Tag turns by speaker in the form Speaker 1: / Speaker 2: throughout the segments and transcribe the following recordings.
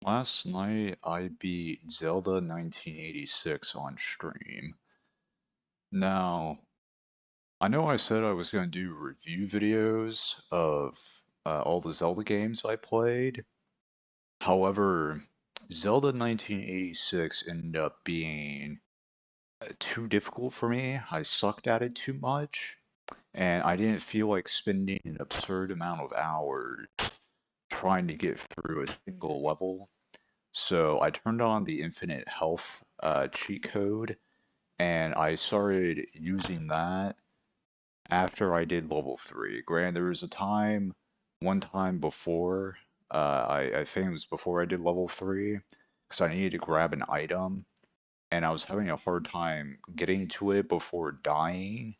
Speaker 1: Last night I beat Zelda 1986 on stream. Now, I know I said I was going to do review videos of all the Zelda games I played. However, Zelda 1986 ended up being too difficult for me. I sucked at it too much, and I didn't feel like spending an absurd amount of hours trying to get through a single level. So I turned on the infinite health cheat code and I started using that after I did level 3. Granted, there was a time, one time before, I think it was before I did level 3, because I needed to grab an item and I was having a hard time getting to it before dying.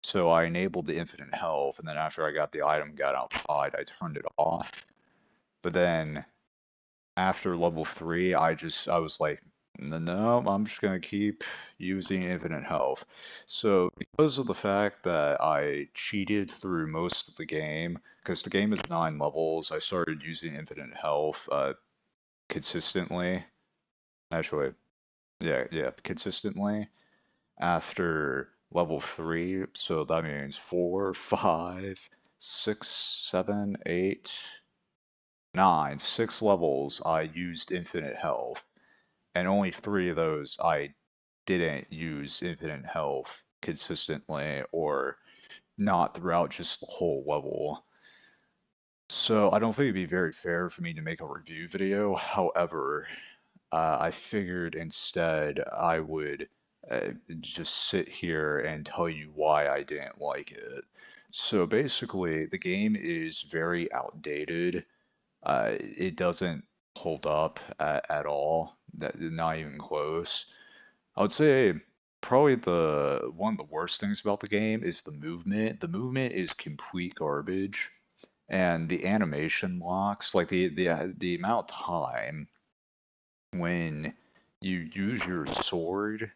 Speaker 1: So I enabled the infinite health, and then after I got the item, got outside, I turned it off. But then after level 3, I was like, no, I'm just gonna keep using infinite health. So because of the fact that I cheated through most of the game, because the game is 9 levels, I started using infinite health consistently. Actually, yeah, consistently after level 3. So that means 4, 5, 6, 7, 8, 9, 6 levels I used infinite health. And only 3 of those I didn't use infinite health consistently or not throughout just the whole level. So I don't think it'd be very fair for me to make a review video. However, I figured instead I would just sit here and tell you why I didn't like it. So basically, the game is very outdated. It doesn't hold up at all, not even close. I would say probably the one of the worst things about the game is the movement. The movement is complete garbage, and the animation locks, like the amount of time when you use your sword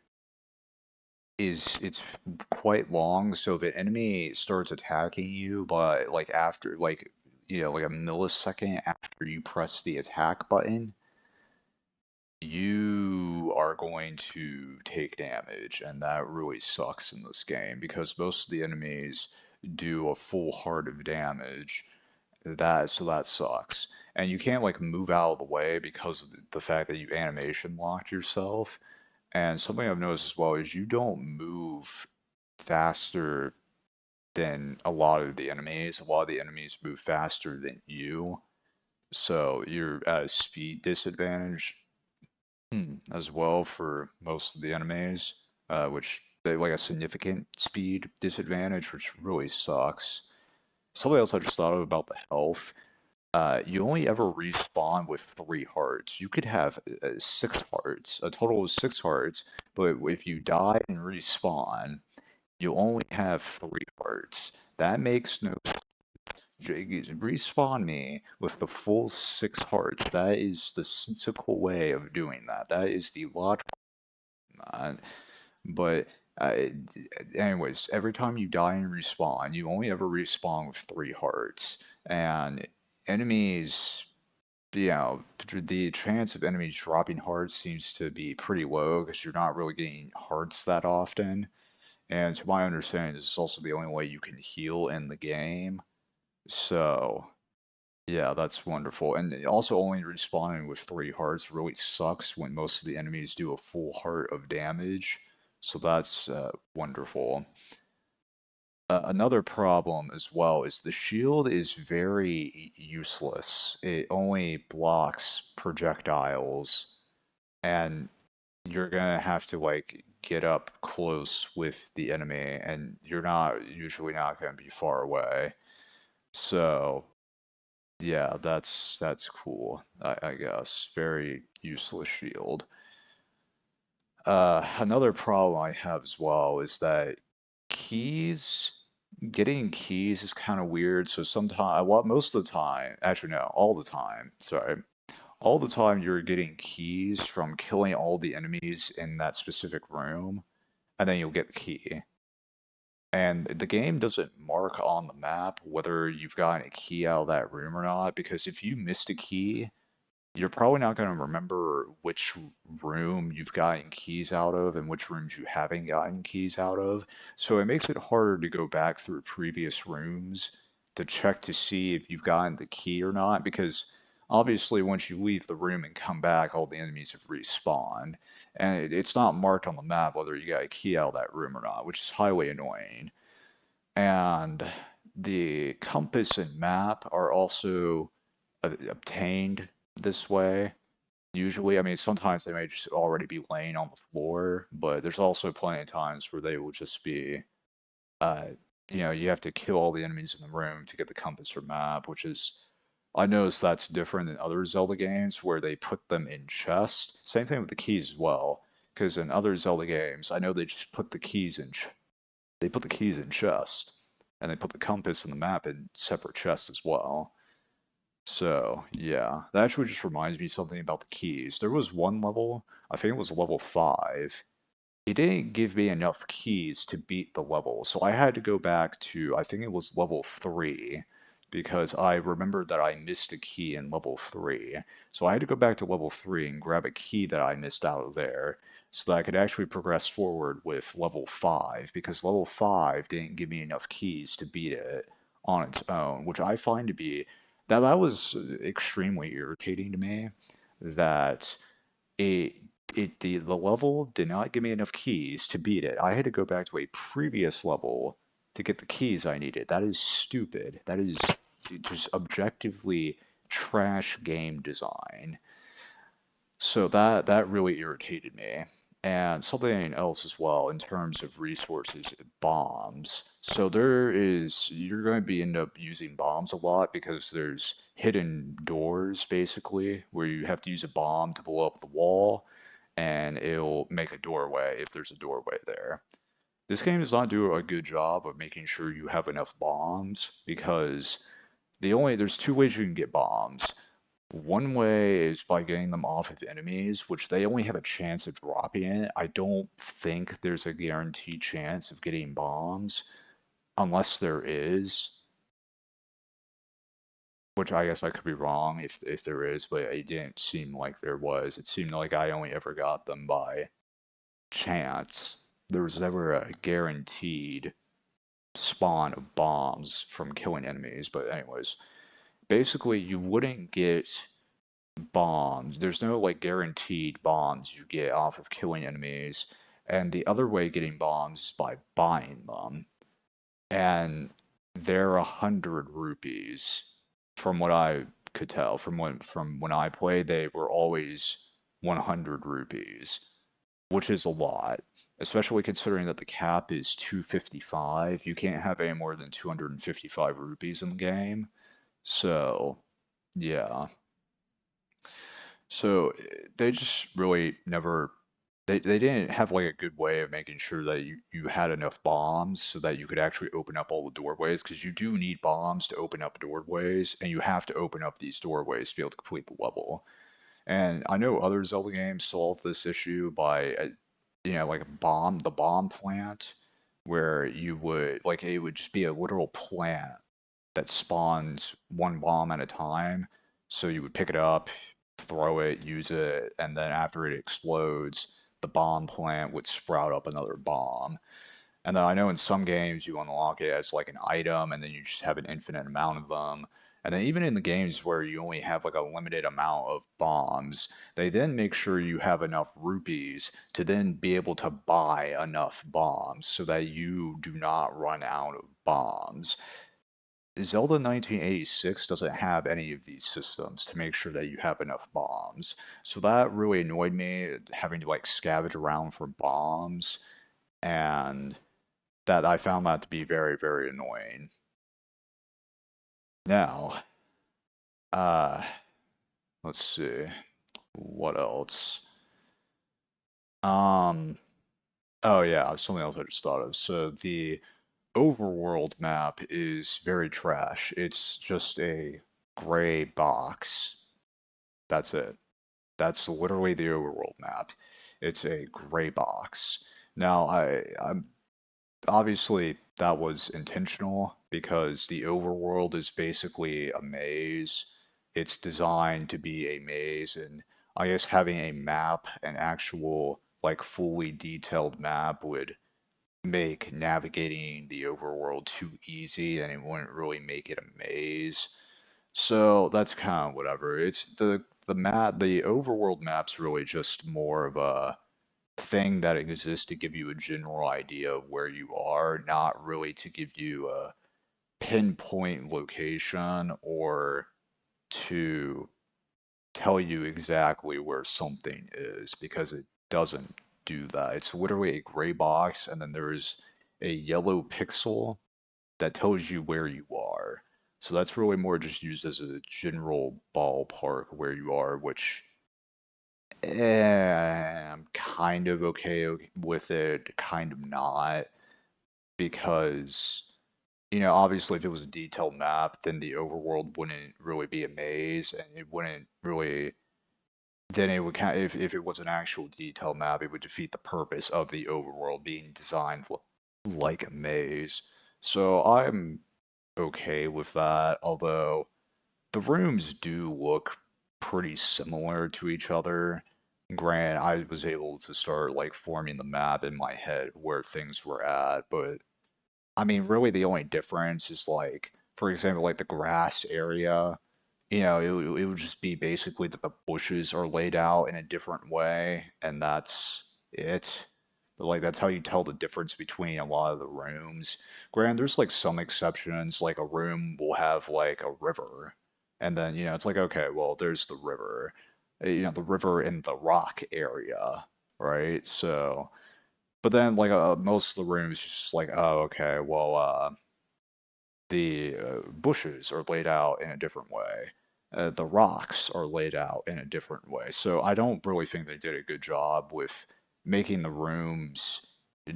Speaker 1: it's quite long. So the enemy starts attacking you, but like after like a millisecond after you press the attack button you are going to take damage, and that really sucks in this game because most of the enemies do a full heart of damage. That sucks. And you can't like move out of the way because of the fact that you animation locked yourself. And something I've noticed as well is you don't move faster than a lot of the enemies. A lot of the enemies move faster than you. So you're at a speed disadvantage as well for most of the enemies, which they like a significant speed disadvantage, which really sucks. Something else I just thought of about the health. You only ever respawn with 3 hearts. You could have 6 hearts, a total of 6 hearts, but if you die and respawn, you only have 3 hearts. That makes no respawn me with the full 6 hearts. That is the sensible way of doing that. That is the logical. But uh, anyways, every time you die and respawn, you only ever respawn with 3 hearts. And enemies, the chance of enemies dropping hearts seems to be pretty low because you're not really getting hearts that often. And to my understanding, this is also the only way you can heal in the game. So, yeah, that's wonderful. And also only respawning with 3 hearts really sucks when most of the enemies do a full heart of damage. So that's wonderful. Another problem as well is the shield is very useless. It only blocks projectiles, and you're gonna have to like get up close with the enemy, and you're not usually not gonna be far away. So yeah, that's cool, I guess. Very useless shield. Another problem I have as well is that keys, getting keys is kind of weird. So sometimes, well, most of the time, actually no, all the time, sorry, all the time you're getting keys from killing all the enemies in that specific room, and then you'll get the key. And the game doesn't mark on the map whether you've gotten a key out of that room or not, because if you missed a key, you're probably not going to remember which room you've gotten keys out of and which rooms you haven't gotten keys out of. So it makes it harder to go back through previous rooms to check to see if you've gotten the key or not, because obviously once you leave the room and come back, all the enemies have respawned. And it's not marked on the map whether you got a key out of that room or not, which is highly annoying. And the compass and map are also obtained this way. Usually, I mean, sometimes they may just already be laying on the floor, but there's also plenty of times where they will just be, uh, you have to kill all the enemies in the room to get the compass or map, which is, I noticed that's different in other Zelda games where they put them in chests. Same thing with the keys as well, because in other Zelda games, I know they just put the keys in, they put the keys in chest, and they put the compass and the map in separate chests as well. So, yeah, that actually just reminds me something about the keys. There was one level, I think it was level 5. It didn't give me enough keys to beat the level, so I had to go back to, I think it was level 3, because I remembered that I missed a key in level 3. So I had to go back to level 3 and grab a key that I missed out of there, so that I could actually progress forward with level 5, because level 5 didn't give me enough keys to beat it on its own, which I find to be, that was extremely irritating to me, that it the level did not give me enough keys to beat it. I had to go back to a previous level to get the keys I needed. That is stupid. That is just objectively trash game design. So that really irritated me. And something else as well in terms of resources, bombs. So you're going to be end up using bombs a lot because there's hidden doors basically where you have to use a bomb to blow up the wall and it'll make a doorway if there's a doorway there. This game does not do a good job of making sure you have enough bombs because there's two ways you can get bombs. One way is by getting them off of enemies, which they only have a chance of dropping it. I don't think there's a guaranteed chance of getting bombs, unless there is, which I guess I could be wrong if there is, but it didn't seem like there was. It seemed like I only ever got them by chance. There was never a guaranteed spawn of bombs from killing enemies, but anyways, basically you wouldn't get bombs. There's no like guaranteed bombs you get off of killing enemies. And the other way getting bombs is by buying them. And they're 100 rupees from what I could tell. From when I played, they were always 100 rupees, which is a lot. Especially considering that the cap is 255. You can't have any more than 255 rupees in the game. So, yeah. So they just really never they didn't have like a good way of making sure that you had enough bombs so that you could actually open up all the doorways because you do need bombs to open up doorways and you have to open up these doorways to be able to complete the level. And I know other Zelda games solve this issue by like the bomb plant where you would like it would just be a literal plant that spawns one bomb at a time. So you would pick it up, throw it, use it, and then after it explodes, the bomb plant would sprout up another bomb. And then I know in some games you unlock it as like an item, and then you just have an infinite amount of them. And then even in the games where you only have like a limited amount of bombs, they then make sure you have enough rupees to then be able to buy enough bombs so that you do not run out of bombs. Zelda 1986 doesn't have any of these systems to make sure that you have enough bombs. So that really annoyed me, having to like scavenge around for bombs, and that I found that to be very, very annoying. Now, uh, let's see, what else? Um, oh yeah, something else I just thought of. So the overworld map is very trash. It's just a gray box. That's it. That's literally the overworld map. It's a gray box. Now, I'm obviously that was intentional because the overworld is basically a maze it's designed to be a maze, and I guess having a map, an actual like fully detailed map would make navigating the overworld too easy and it wouldn't really make it a maze. So that's kind of whatever. It's the overworld map's really just more of a thing that exists to give you a general idea of where you are, not really to give you a pinpoint location or to tell you exactly where something is because it doesn't do that. It's literally a gray box and then there is a yellow pixel that tells you where you are. So that's really more just used as a general ballpark where you are, which I'm kind of okay with it, kind of not, because obviously if it was a detailed map, then the overworld wouldn't really be a maze, and it wouldn't really, then it would kind of, if it was an actual detailed map, it would defeat the purpose of the overworld being designed like a maze. So I'm okay with that, although the rooms do look pretty similar to each other. Granted, I was able to start like forming the map in my head where things were at, but I mean, really the only difference is like, for example, like the grass area, it would just be basically that the bushes are laid out in a different way, and that's it. But like that's how you tell the difference between a lot of the rooms. Granted, there's like some exceptions, like a room will have like a river, and then it's like okay, well there's the river, the river in the rock area, right? So, but then like most of the rooms just like oh okay, well the bushes are laid out in a different way. The rocks are laid out in a different way. So I don't really think they did a good job with making the rooms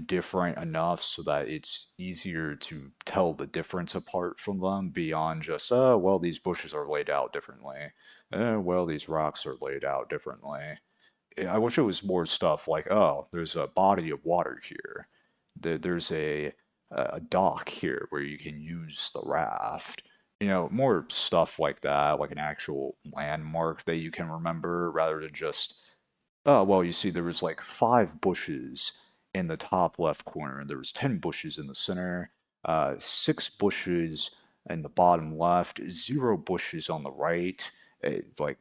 Speaker 1: different enough so that it's easier to tell the difference apart from them beyond just, oh, well, these bushes are laid out differently. Well, these rocks are laid out differently. I wish it was more stuff like, oh, there's a body of water here. There's a dock here where you can use the raft. More stuff like that, like an actual landmark that you can remember rather than just, oh, well, you see, there was like 5 bushes in the top left corner, and there was 10 bushes in the center, 6 bushes in the bottom left, 0 bushes on the right. Like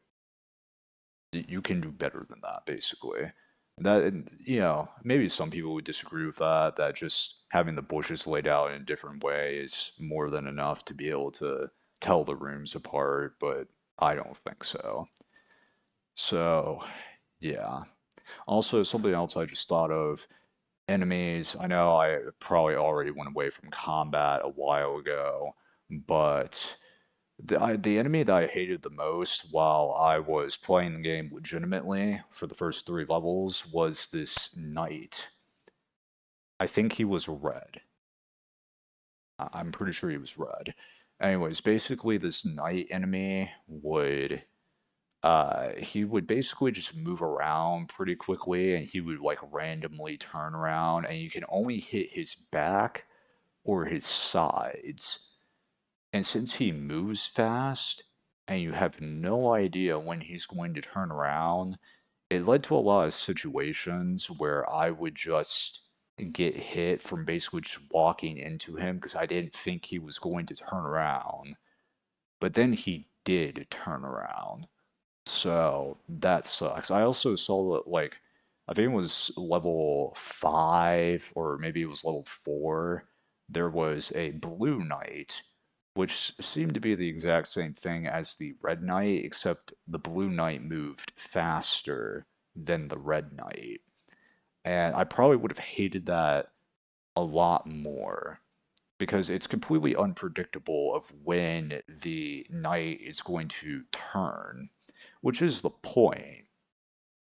Speaker 1: you can do better than that, basically. That, and, maybe some people would disagree with that, that just having the bushes laid out in a different way is more than enough to be able to tell the rooms apart, but I don't think so. So, yeah. Also, something else I just thought of, enemies. I know I probably already went away from combat a while ago, but the enemy that I hated the most while I was playing the game legitimately for the first 3 levels was this knight. I think he was red. I'm pretty sure he was red. Anyways, basically this knight enemy would he would basically just move around pretty quickly and he would like randomly turn around and you can only hit his back or his sides. And since he moves fast and you have no idea when he's going to turn around, it led to a lot of situations where I would just get hit from basically just walking into him because I didn't think he was going to turn around. But then he did turn around. So that sucks. I also saw that, like, I think it was level 5 or maybe it was level 4. There was a blue knight, which seemed to be the exact same thing as the red knight, except the blue knight moved faster than the red knight. And I probably would have hated that a lot more because it's completely unpredictable of when the knight is going to turn, which is the point.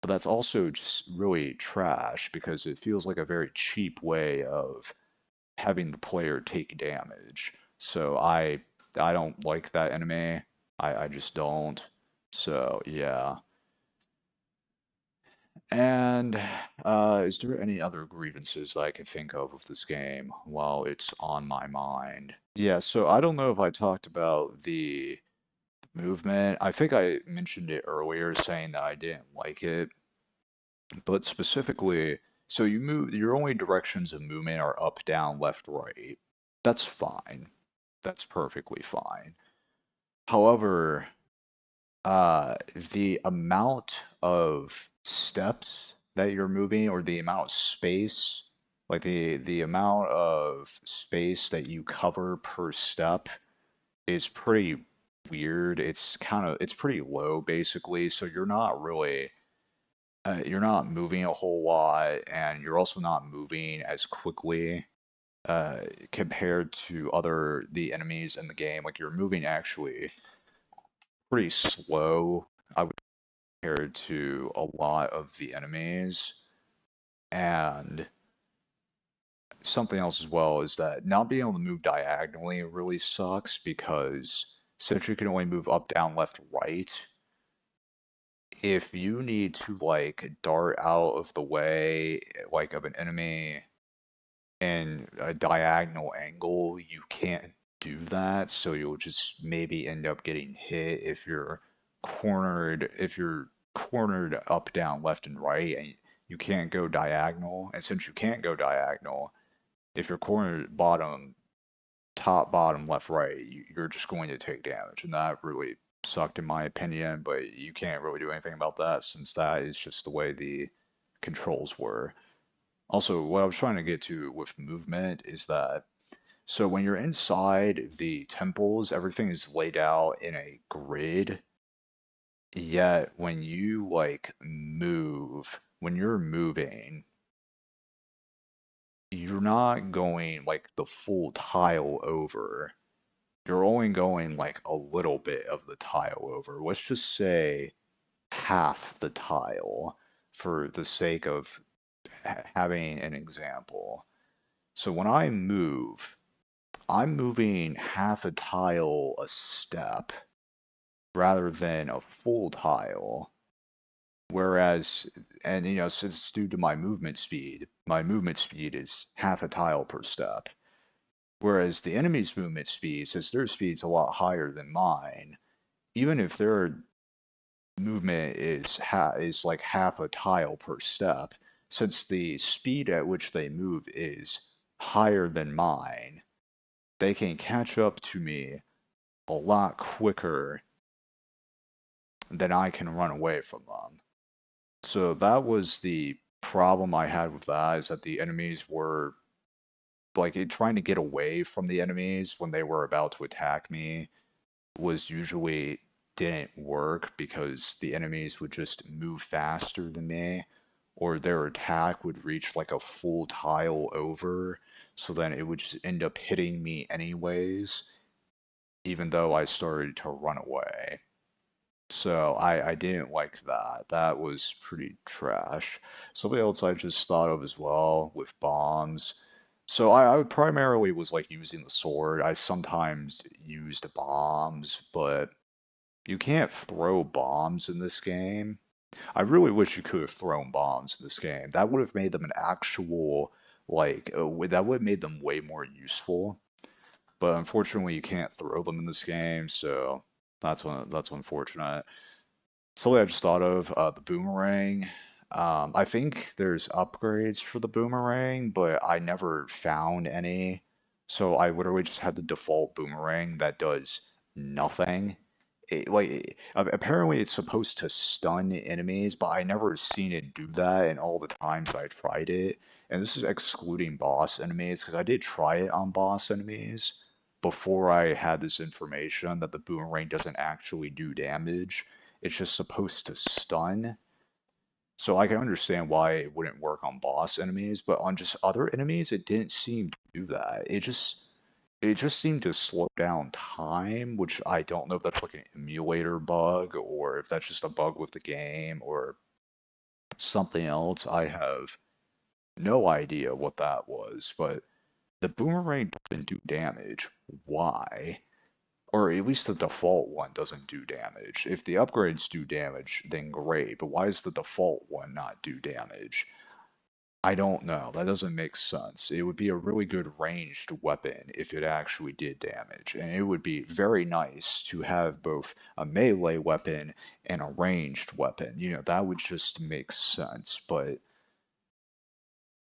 Speaker 1: But that's also just really trash because it feels like a very cheap way of having the player take damage. So I don't like that enemy. I just don't. So yeah. And is there any other grievances I can think of with this game while it's on my mind? Yeah, so I don't know if I talked about the movement. I think I mentioned it earlier saying that I didn't like it, but specifically, so you move, your only directions of movement are up, down, left, right. That's fine. That's perfectly fine. However, uh, the amount of steps that you're moving or the amount of space, like the amount of space that you cover per step is pretty weird. It's pretty low basically, so you're not moving a whole lot and you're also not moving as quickly uh compared to the enemies in the game. Like you're moving actually pretty slow, I would compare to a lot of the enemies. And something else as well is that not being able to move diagonally really sucks because since you can only move up, down, left, right, if you need to like dart out of the way like of an enemy in a diagonal angle, you can't do that. So you'll just maybe end up getting hit if you're cornered up, down, left, and right, and you can't go diagonal. And since you can't go diagonal, if you're cornered bottom, top, bottom, left, right, you're just going to take damage, and that really sucked in my opinion. But you can't really do anything about that since that is just the way the controls were. Also, what I was trying to get to with movement is that so when you're inside the temples, everything is laid out in a grid, yet when you're moving, you're not going like the full tile over. You're only going like a little bit of the tile over. Let's just say half the tile for the sake of having an example. So when I move, I'm moving half a tile a step rather than a full tile. Whereas, and since it's due to my movement speed is half a tile per step. Whereas the enemy's movement speed, since their speed's a lot higher than mine, even if their movement is like half a tile per step, since the speed at which they move is higher than mine, they can catch up to me a lot quicker than I can run away from them. So that was the problem I had with that, is that the enemies were trying to get away from the enemies when they were about to attack me was usually didn't work because the enemies would just move faster than me, or their attack would reach like a full tile over, so then it would just end up hitting me anyways, even though I started to run away. So I didn't like that. That was pretty trash. Something else I just thought of as well with bombs. So I primarily was like using the sword. I sometimes used bombs, but you can't throw bombs in this game. I really wish you could have thrown bombs in this game. That would have made them an actual that would have made them way more useful. But unfortunately, you can't throw them in this game, so that's unfortunate. Something I just thought of, the boomerang. I think there's upgrades for the boomerang, but I never found any. So I literally just had the default boomerang that does nothing. Apparently it's supposed to stun enemies, but I never seen it do that in all the times I tried it. And this is excluding boss enemies, because I did try it on boss enemies before I had this information that the boomerang doesn't actually do damage. It's just supposed to stun. So I can understand why it wouldn't work on boss enemies, but on just other enemies, it didn't seem to do that. It just seemed to slow down time, which I don't know if that's like an emulator bug or if that's just a bug with the game or something else. I have no idea what that was, but the boomerang doesn't do damage. Why? Or at least the default one doesn't do damage. If the upgrades do damage, then great, but why does the default one not do damage? I don't know. That doesn't make sense. It would be a really good ranged weapon if it actually did damage, and it would be very nice to have both a melee weapon and a ranged weapon. That would just make sense, but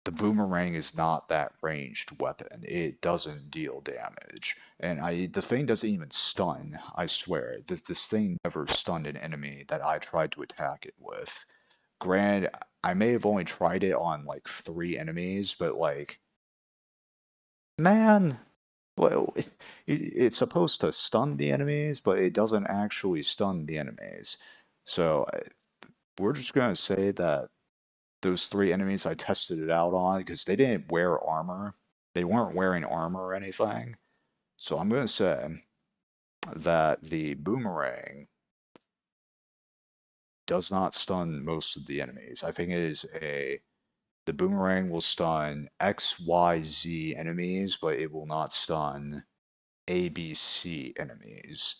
Speaker 1: the boomerang is not that ranged weapon. It doesn't deal damage. And the thing doesn't even stun, I swear. This thing never stunned an enemy that I tried to attack it with. Granted, I may have only tried it on like 3 enemies, but like, man, well, it's supposed to stun the enemies, but it doesn't actually stun the enemies. So we're just gonna say that those 3 enemies I tested it out on, because they didn't wear armor, they weren't wearing armor or anything. So I'm gonna say that the boomerang does not stun most of the enemies. I think it is the boomerang will stun X, Y, Z enemies, but it will not stun A, B, C enemies.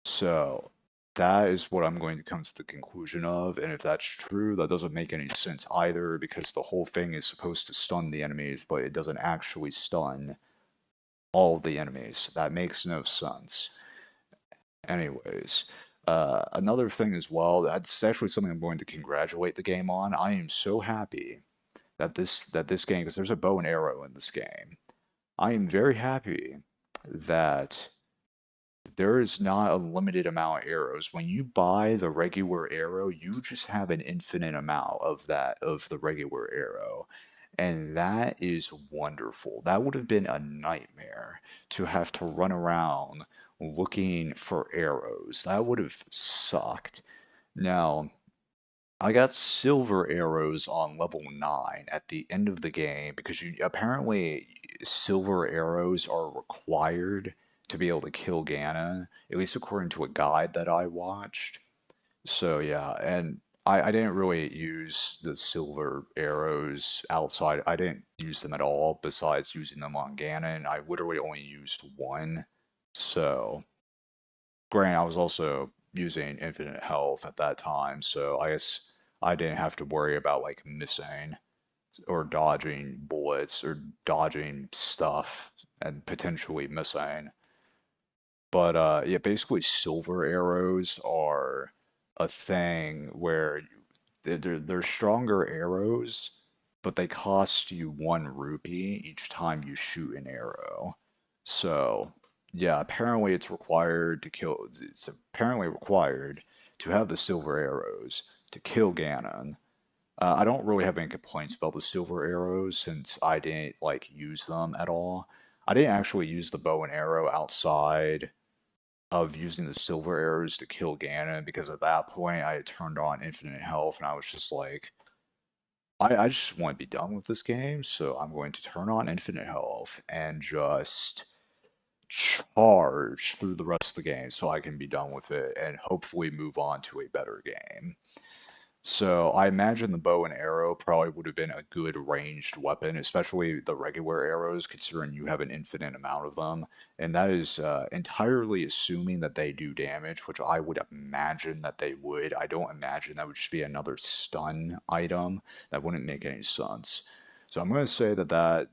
Speaker 1: So that is what I'm going to come to the conclusion of, and if that's true, that doesn't make any sense either, because the whole thing is supposed to stun the enemies, but it doesn't actually stun all of the enemies. That makes no sense. Anyways, another thing as well, that's actually something I'm going to congratulate the game on. I am so happy that this game, because there's a bow and arrow in this game. I am very happy that there is not a limited amount of arrows. When you buy the regular arrow, you just have an infinite amount of the regular arrow. And that is wonderful. That would have been a nightmare to have to run around looking for arrows. That would have sucked. Now, I got silver arrows on level 9 at the end of the game because apparently silver arrows are required to be able to kill Ganon, at least according to a guide that I watched. So yeah, and I didn't really use the silver arrows outside. I didn't use them at all besides using them on Ganon. I literally only used one. So granted, I was also using infinite health at that time, so I guess I didn't have to worry about like missing or dodging bullets or dodging stuff and potentially missing. But yeah, basically silver arrows are a thing where they're stronger arrows, but they cost you 1 rupee each time you shoot an arrow. So yeah, apparently it's required to kill. It's apparently required to have the silver arrows to kill Ganon. I don't really have any complaints about the silver arrows since I didn't like use them at all. I didn't actually use the bow and arrow outside of using the silver arrows to kill Ganon because at that point I had turned on infinite health and I was just like, I just want to be done with this game, so I'm going to turn on infinite health and just charge through the rest of the game so I can be done with it and hopefully move on to a better game. So I imagine the bow and arrow probably would have been a good ranged weapon, especially the regular arrows, considering you have an infinite amount of them. And that is entirely assuming that they do damage, which I would imagine that they would. I don't imagine that would just be another stun item. That wouldn't make any sense. So I'm going to say that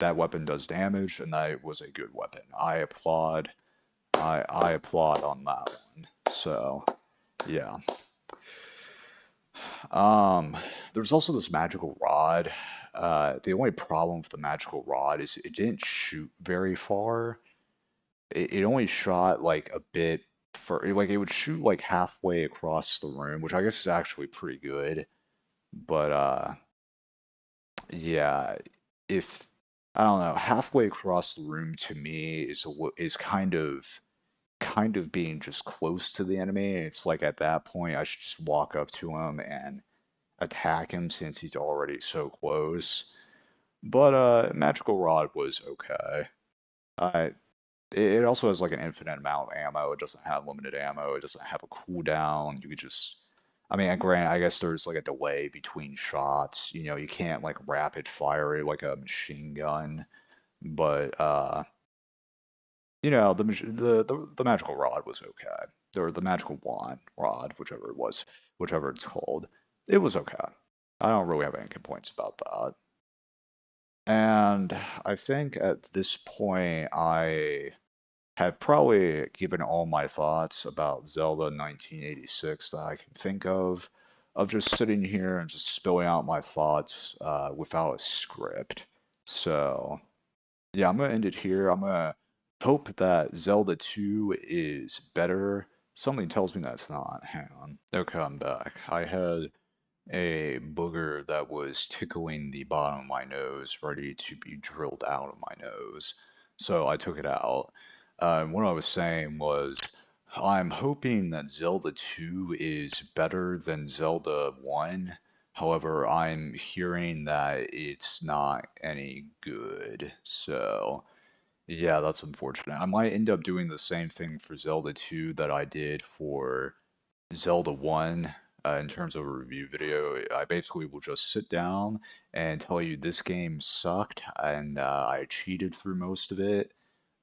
Speaker 1: weapon does damage, and that it was a good weapon. I applaud. I applaud on that one. So yeah. Um, there's also this magical rod. The only problem with the magical rod is it didn't shoot very far. It only shot like a bit for like it would shoot like halfway across the room, which I guess is actually pretty good. But yeah, if I don't know, halfway across the room to me is kind of being just close to the enemy. It's like at that point I should just walk up to him and attack him since he's already so close. But Magical Rod was okay. Uh, it also has like an infinite amount of ammo. It doesn't have limited ammo. It doesn't have a cooldown. You could just, I mean, granted, I guess there's like a delay between shots. You can't like rapid fire it like a machine gun. But the magical rod was okay. Or the magical wand rod, whichever it was, whichever it's called. It was okay. I don't really have any complaints about that. And I think at this point, I have probably given all my thoughts about Zelda 1986 that I can think of just sitting here and just spilling out my thoughts without a script. So, yeah, I'm gonna end it here. I'm gonna hope that Zelda 2 is better. Something tells me that's not. Hang on. Okay, I'm back. I had a booger that was tickling the bottom of my nose, ready to be drilled out of my nose. So I took it out. What I was saying was, I'm hoping that Zelda 2 is better than Zelda 1. However, I'm hearing that it's not any good. So, yeah, that's unfortunate. I might end up doing the same thing for Zelda 2 that I did for Zelda 1 in terms of a review video. I basically will just sit down and tell you this game sucked and I cheated through most of it.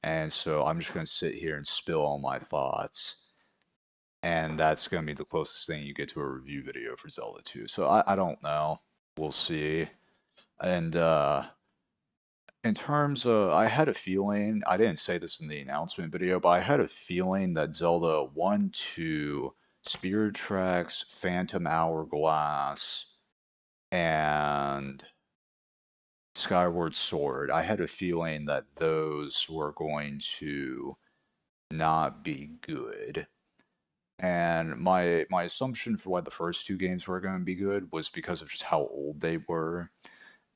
Speaker 1: And so I'm just going to sit here and spill all my thoughts. And that's going to be the closest thing you get to a review video for Zelda 2. So I don't know. We'll see. And in terms of, I had a feeling, I didn't say this in the announcement video, but I had a feeling that Zelda 1, 2, Spirit Tracks, Phantom Hourglass, and Skyward Sword, I had a feeling that those were going to not be good. And my assumption for why the first two games were going to be good was because of just how old they were.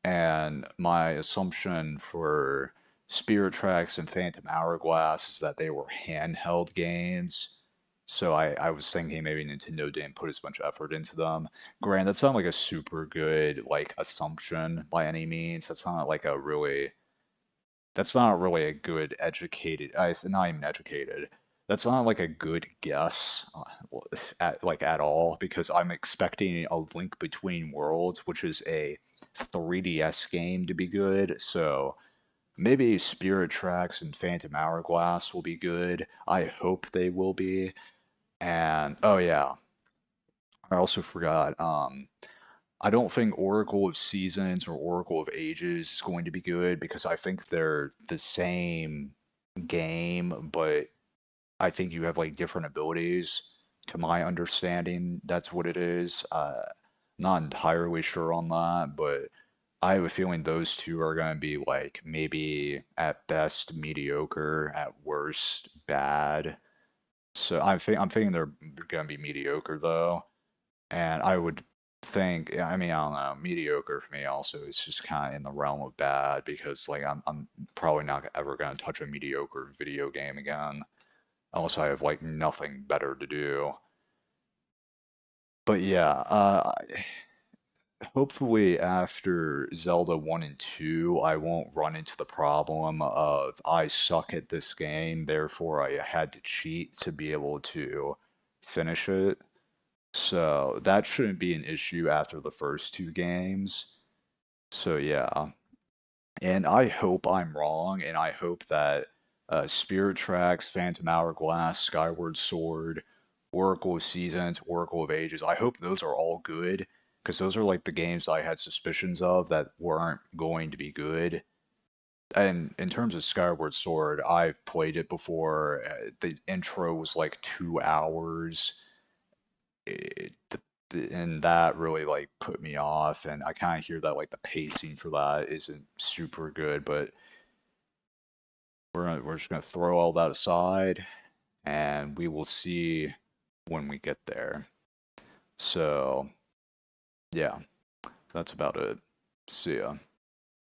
Speaker 1: And my assumption for Spirit Tracks and Phantom Hourglass is that they were handheld games. So I was thinking maybe Nintendo didn't put as much effort into them. Granted, that's not like a super good like assumption by any means. That's not really a good educated, it's not even educated. That's not like a good guess at all because I'm expecting a Link Between Worlds, which is a 3DS game, to be good. So maybe Spirit Tracks and Phantom Hourglass will be good. I hope they will be. And oh yeah, I also forgot. I don't think Oracle of Seasons or Oracle of Ages is going to be good because I think they're the same game, but I think you have like different abilities. To my understanding, that's what it is. Not entirely sure on that, but I have a feeling those two are going to be like maybe at best mediocre, at worst bad. So I'm thinking they're going to be mediocre though. And I would think, yeah, I mean, I don't know, mediocre for me also is just kind of in the realm of bad because like I'm probably not ever gonna touch a mediocre video game again unless I have like nothing better to do. But yeah, hopefully after Zelda 1 and 2, I won't run into the problem of I suck at this game, therefore I had to cheat to be able to finish it. So that shouldn't be an issue after the first two games. So yeah, and I hope I'm wrong, and I hope that Spirit Tracks, Phantom Hourglass, Skyward Sword, Oracle of Seasons, Oracle of Ages, I hope those are all good, because those are like the games I had suspicions of that weren't going to be good. And in terms of Skyward Sword, I've played it before. The intro was like 2 hours it, and that really like put me off. And I kind of hear that like the pacing for that isn't super good, but we're just gonna throw all that aside, and we will see when we get there. So yeah, that's about it. See ya.